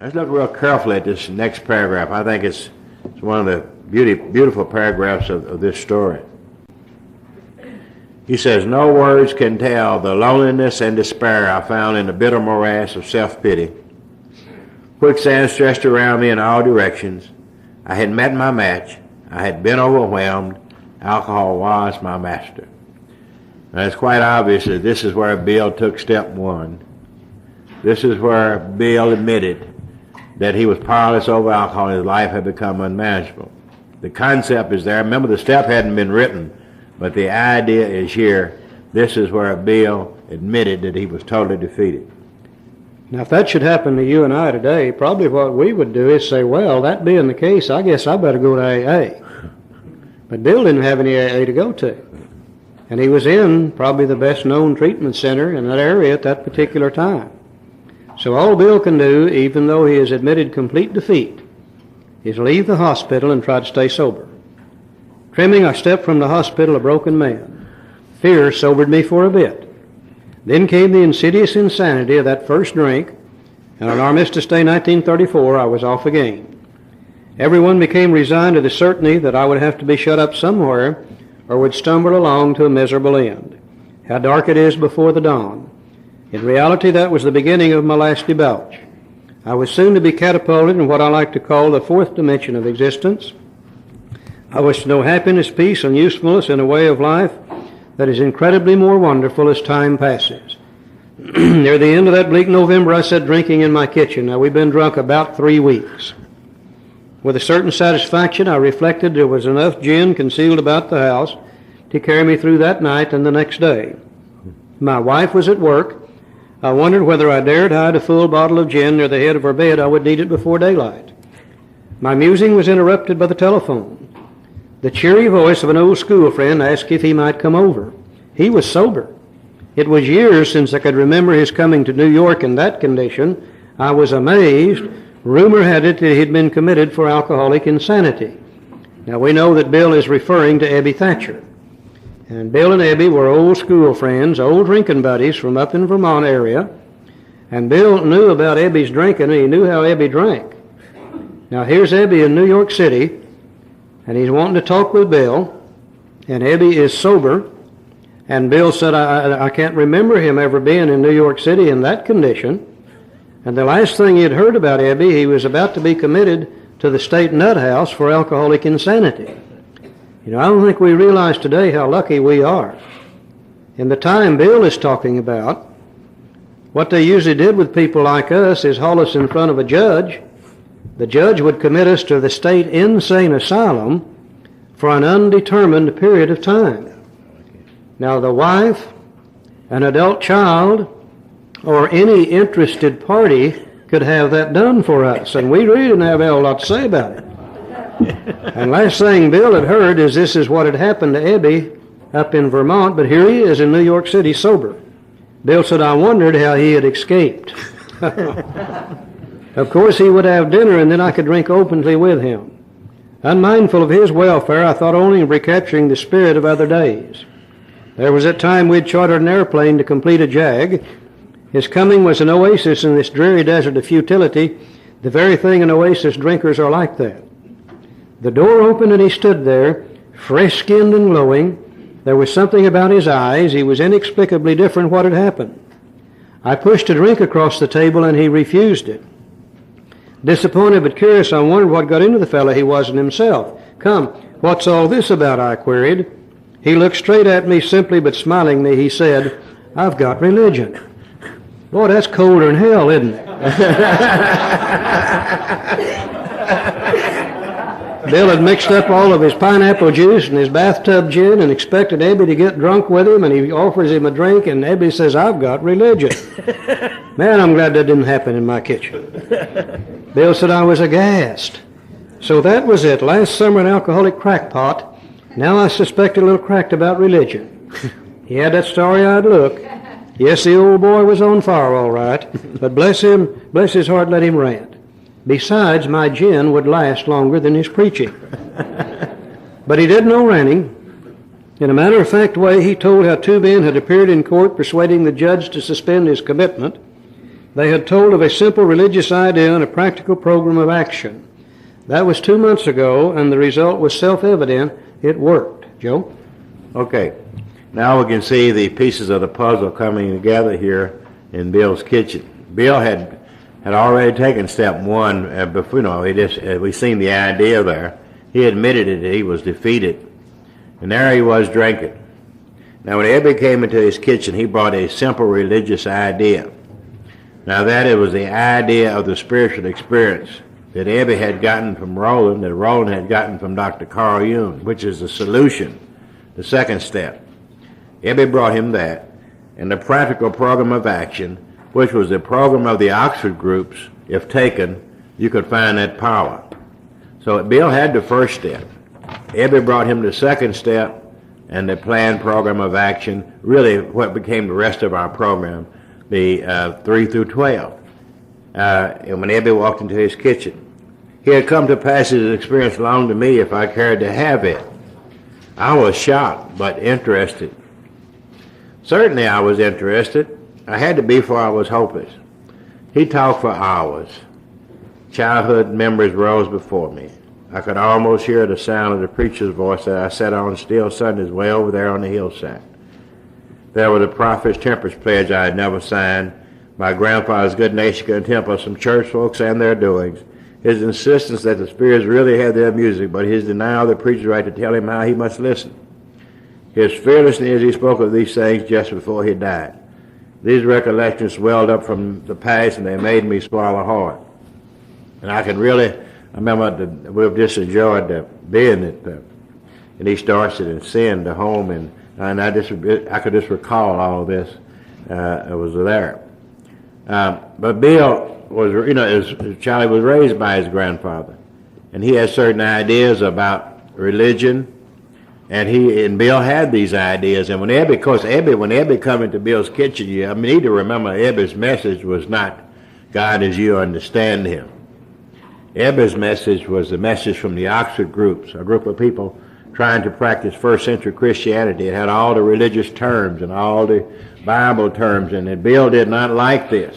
Let's look real carefully at this next paragraph. I think it's one of the beautiful paragraphs of this story. He says, "No words can tell the loneliness and despair I found in the bitter morass of self-pity. Quicksand stretched around me in all directions. I had met my match. I had been overwhelmed. Alcohol was my master." Now, it's quite obvious that this is where Bill took step one. This is where Bill admitted that he was powerless over alcohol and his life had become unmanageable. The concept is there. Remember, the step hadn't been written, but the idea is here. This is where Bill admitted that he was totally defeated. Now, if that should happen to you and I today, probably what we would do is say, well, that being the case, I guess I better go to AA. But Bill didn't have any AA to go to. And he was in probably the best known treatment center in that area at that particular time. So all Bill can do, even though he has admitted complete defeat, is leave the hospital and try to stay sober. Trimming, I stepped from the hospital a broken man. Fear sobered me for a bit. Then came the insidious insanity of that first drink, and on Armistice Day 1934, I was off again. Everyone became resigned to the certainty that I would have to be shut up somewhere or would stumble along to a miserable end. How dark it is before the dawn. In reality, that was the beginning of my last debauch. I was soon to be catapulted in what I like to call the fourth dimension of existence. I was to know happiness, peace, and usefulness in a way of life that is incredibly more wonderful as time passes. Near the end of that bleak November, I sat drinking in my kitchen. Now, we've been drunk about 3 weeks. With a certain satisfaction, I reflected there was enough gin concealed about the house to carry me through that night and the next day. My wife was at work. I wondered whether I dared hide a full bottle of gin near the head of her bed. I would need it before daylight. My musing was interrupted by the telephone. The cheery voice of an old school friend asked if he might come over. He was sober. It was years since I could remember his coming to New York in that condition. I was amazed. Rumor had it that he'd been committed for alcoholic insanity. Now, we know that Bill is referring to Ebby Thatcher. And Bill and Ebby were old school friends, old drinking buddies from up in Vermont area. And Bill knew about Ebby's drinking, and he knew how Ebby drank. Now, here's Ebby in New York City, and he's wanting to talk with Bill, and Ebby is sober. And Bill said, I can't remember him ever being in New York City in that condition. And the last thing he had heard about Ebby, he was about to be committed to the state nut house for alcoholic insanity. You know, I don't think we realize today how lucky we are. In the time Bill is talking about, what they usually did with people like us is haul us in front of a judge. The judge would commit us to the state insane asylum for an undetermined period of time. Now, the wife, an adult child, or any interested party could have that done for us, and we really didn't have a lot to say about it. And last thing Bill had heard is this is what had happened to Ebby up in Vermont, but here he is in New York City sober. Bill said, I wondered how he had escaped. Of course, he would have dinner, and then I could drink openly with him. Unmindful of his welfare, I thought only of recapturing the spirit of other days. There was that time we'd chartered an airplane to complete a jag. His coming was an oasis in this dreary desert of futility, the very thing an oasis drinkers are like that. The door opened and he stood there, fresh-skinned and glowing. There was something about his eyes. He was inexplicably different what had happened. I pushed a drink across the table and he refused it. Disappointed but curious, I wondered what got into the fellow. He wasn't himself. Come, what's all this about? I queried. He looked straight at me, simply but smilingly. He said, I've got religion. Boy, that's colder than hell, isn't it? Bill had mixed up all of his pineapple juice and his bathtub gin and expected Ebby to get drunk with him, and he offers him a drink, and Ebby says, I've got religion. Man, I'm glad that didn't happen in my kitchen. Bill said I was aghast. So that was it. Last summer an alcoholic crackpot. Now I suspect a little cracked about religion. He had that starry-eyed look. Yes, the old boy was on fire all right, but bless him, bless his heart, let him rant. Besides, my gin would last longer than his preaching. But he did no ranting. In a matter-of-fact way, he told how two men had appeared in court persuading the judge to suspend his commitment. They had told of a simple religious idea and a practical program of action. That was 2 months ago, and the result was self-evident. It worked. Joe? Okay. Now we can see the pieces of the puzzle coming together here in Bill's kitchen. Bill had already taken step one. Before, we seen the idea there. He admitted it, that he was defeated. And there he was drinking. Now when Ebby came into his kitchen, he brought a simple religious idea. Now that it was the idea of the spiritual experience that Ebby had gotten from Roland, that Roland had gotten from Dr. Carl Jung, which is the solution, the second step. Ebby brought him that, and the practical program of action, which was the program of the Oxford groups. If taken, you could find that power. So Bill had the first step. Ebby brought him the second step, and the planned program of action, really what became the rest of our program, the 3 through 12. And when Ebby walked into his kitchen, he had come to pass his experience along to me if I cared to have it. I was shocked, but interested. Certainly I was interested. I had to be, for I was hopeless. He talked for hours. Childhood memories rose before me. I could almost hear the sound of the preacher's voice that I sat on still Sundays way over there on the hillside. There were the prophet's temperance pledge I had never signed, my grandfather's good natured contempt of some church folks and their doings, his insistence that the spirits really had their music, but his denial of the preacher's right to tell him how he must listen. His fearlessness as he spoke of these things just before he died. These recollections swelled up from the past, and they made me swallow hard. And I remember we've just enjoyed being at East Dorset and seeing the home, and I could just recall all of this. It was there. But Bill was, Charlie was raised by his grandfather, and he had certain ideas about religion, and Bill had these ideas. And when Ebby come into Bill's kitchen, you need to remember Ebby's message was not God as you understand him. Ebby's message was the message from the Oxford groups, a group of people trying to practice first century Christianity. It had all the religious terms and all the Bible terms, and Bill did not like this.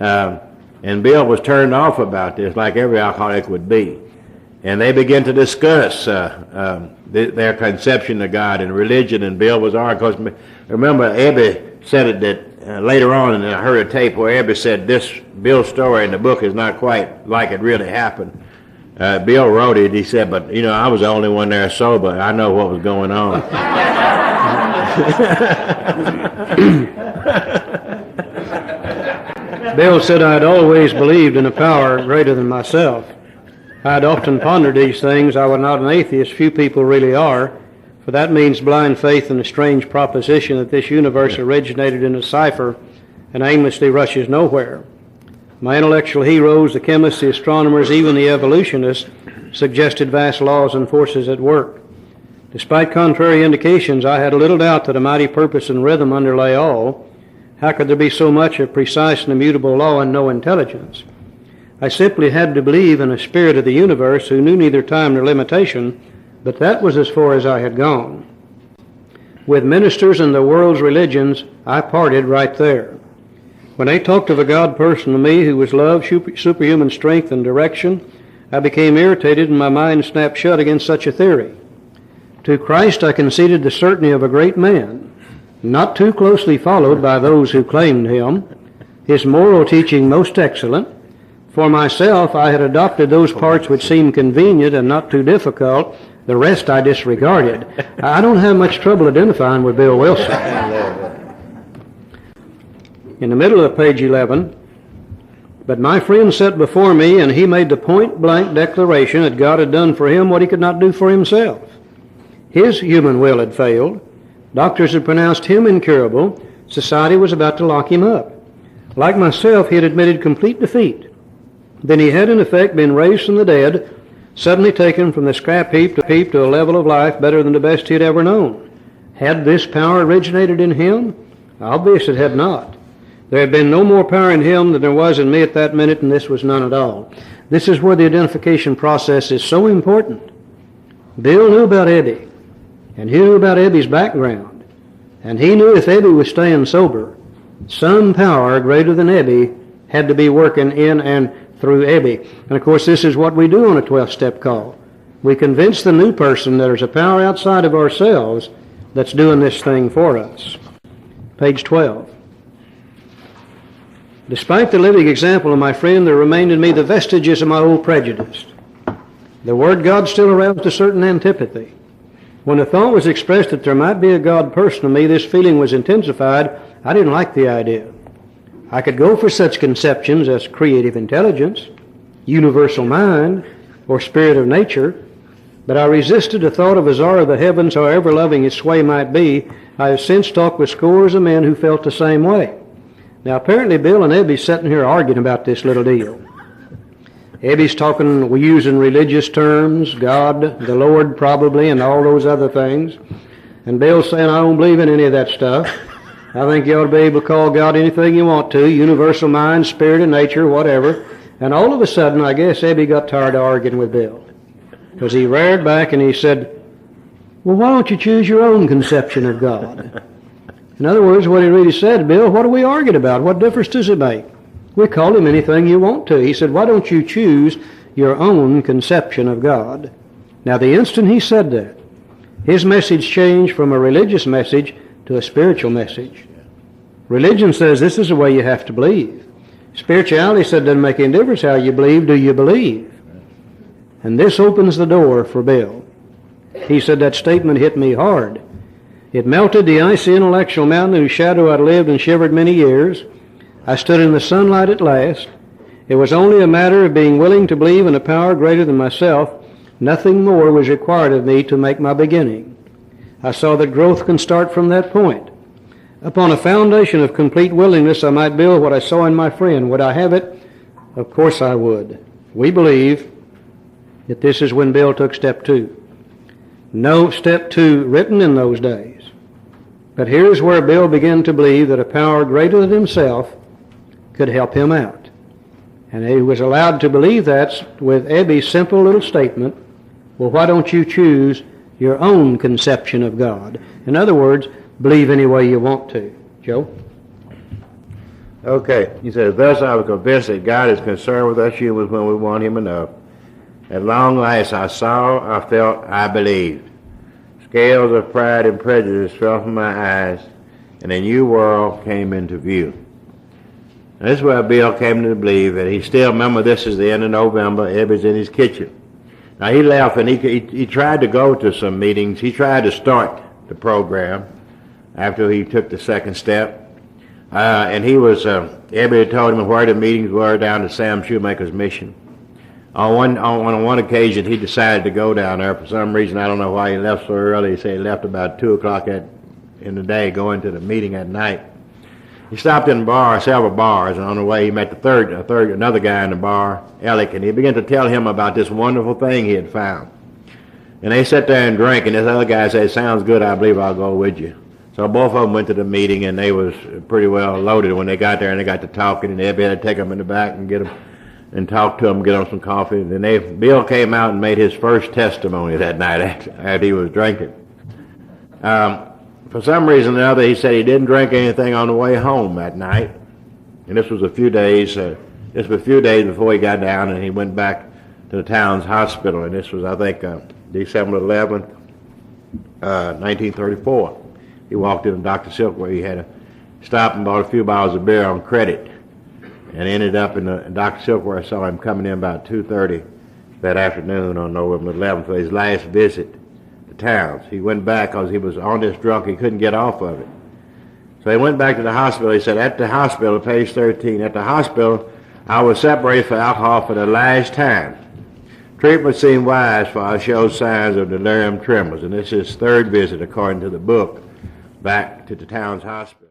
And Bill was turned off about this, like every alcoholic would be. And they began to discuss their conception of God and religion, and Bill was arguing. Because remember, Ebby said it that later on, and I heard a tape where Ebby said this Bill's story in the book is not quite like it really happened. Bill wrote it. He said, but I was the only one there sober. I know what was going on. Bill said I had always believed in a power greater than myself. I had often pondered these things. I was not an atheist. Few people really are. For that means blind faith in the strange proposition that this universe originated in a cipher and aimlessly rushes nowhere. My intellectual heroes, the chemists, the astronomers, even the evolutionists, suggested vast laws and forces at work. Despite contrary indications, I had little doubt that a mighty purpose and rhythm underlay all. How could there be so much of precise and immutable law and no intelligence? I simply had to believe in a spirit of the universe who knew neither time nor limitation, but that was as far as I had gone. With ministers and the world's religions, I parted right there. When they talked of a God person to me who was love, superhuman strength, and direction, I became irritated and my mind snapped shut against such a theory. To Christ I conceded the certainty of a great man, not too closely followed by those who claimed him, his moral teaching most excellent. For myself, I had adopted those parts which seemed convenient and not too difficult. The rest I disregarded. I don't have much trouble identifying with Bill Wilson. In the middle of page 11, but my friend sat before me, and he made the point-blank declaration that God had done for him what he could not do for himself. His human will had failed. Doctors had pronounced him incurable. Society was about to lock him up. Like myself, he had admitted complete defeat. Then he had, in effect, been raised from the dead, suddenly taken from the scrap heap to a level of life better than the best he had ever known. Had this power originated in him? Obvious it had not. There had been no more power in him than there was in me at that minute, and this was none at all. This is where the identification process is so important. Bill knew about Ebby, and he knew about Ebby's background, and he knew if Ebby was staying sober, some power greater than Ebby had to be working in and through Ebby. And of course, this is what we do on a 12-step call. We convince the new person that there's a power outside of ourselves that's doing this thing for us. Page 12. Despite the living example of my friend, there remained in me the vestiges of my old prejudice. The word God still aroused a certain antipathy. When the thought was expressed that there might be a God person to me, this feeling was intensified. I didn't like the idea. I could go for such conceptions as creative intelligence, universal mind, or spirit of nature, but I resisted the thought of a czar of the heavens, however loving his sway might be. I have since talked with scores of men who felt the same way. Now, apparently, Bill and Ebby's sitting here arguing about this little deal. Ebby's talking, we're using religious terms, God, the Lord probably, and all those other things. And Bill's saying, I don't believe in any of that stuff. I think you ought to be able to call God anything you want to, universal mind, spirit of nature, whatever. And all of a sudden, I guess Ebby got tired of arguing with Bill. Because he reared back and he said, well, why don't you choose your own conception of God? In other words, what he really said, Bill, what are we arguing about? What difference does it make? We call him anything you want to. He said, why don't you choose your own conception of God? Now, the instant he said that, his message changed from a religious message to a spiritual message. Religion says this is the way you have to believe. Spirituality said doesn't make any difference how you believe, do you believe? And this opens the door for Bill. He said that statement hit me hard. It melted the icy intellectual mountain whose shadow I'd lived and shivered many years. I stood in the sunlight at last. It was only a matter of being willing to believe in a power greater than myself. Nothing more was required of me to make my beginning. I saw that growth can start from that point. Upon a foundation of complete willingness, I might build what I saw in my friend. Would I have it? Of course I would. We believe that this is when Bill took step 2. No step 2 written in those days. But here's where Bill began to believe that a power greater than himself could help him out. And he was allowed to believe that with Ebby's simple little statement, well, why don't you choose your own conception of God? In other words, believe any way you want to. Joe? Okay, he says, thus I was convinced that God is concerned with us humans when we want him enough. At long last I saw, I felt, I believed. Scales of pride and prejudice fell from my eyes, and a new world came into view. And this is where Bill came to believe that he still, remember this is the end of November, Ebby's in his kitchen. Now he left and he tried to go to some meetings. He tried to start the program after he took the second step. And he was, Ebby had told him where the meetings were down at Sam Shoemaker's mission. On one occasion, he decided to go down there. For some reason, I don't know why he left so early. He said he left about 2 o'clock in the day, going to the meeting at night. He stopped in several bars, and on the way he met another guy in the bar, Alec, and he began to tell him about this wonderful thing he had found. And they sat there and drank, and this other guy said, sounds good, I believe I'll go with you. So both of them went to the meeting, and they was pretty well loaded when they got there, and they got to talking, and Ebby had to take them in the back and get them and talk to them, get them some coffee. And then Bill came out and made his first testimony that night after he was drinking. For some reason or other, he said he didn't drink anything on the way home that night. And this was a few days before he got down, and he went back to the town's hospital. And this was, I think, December 11th, 1934. He walked into Dr. Silkworth. He had to stop and bought a few bottles of beer on credit. And ended up in Dr. Silkworth saw him coming in about 2:30 that afternoon on November 11th for his last visit to Towns. He went back because he was on this drunk. He couldn't get off of it. So he went back to the hospital. He said, at the hospital, page 13, at the hospital, I was separated from alcohol for the last time. Treatment seemed wise, for I showed signs of delirium tremens. And this is his third visit, according to the book, back to the Towns Hospital.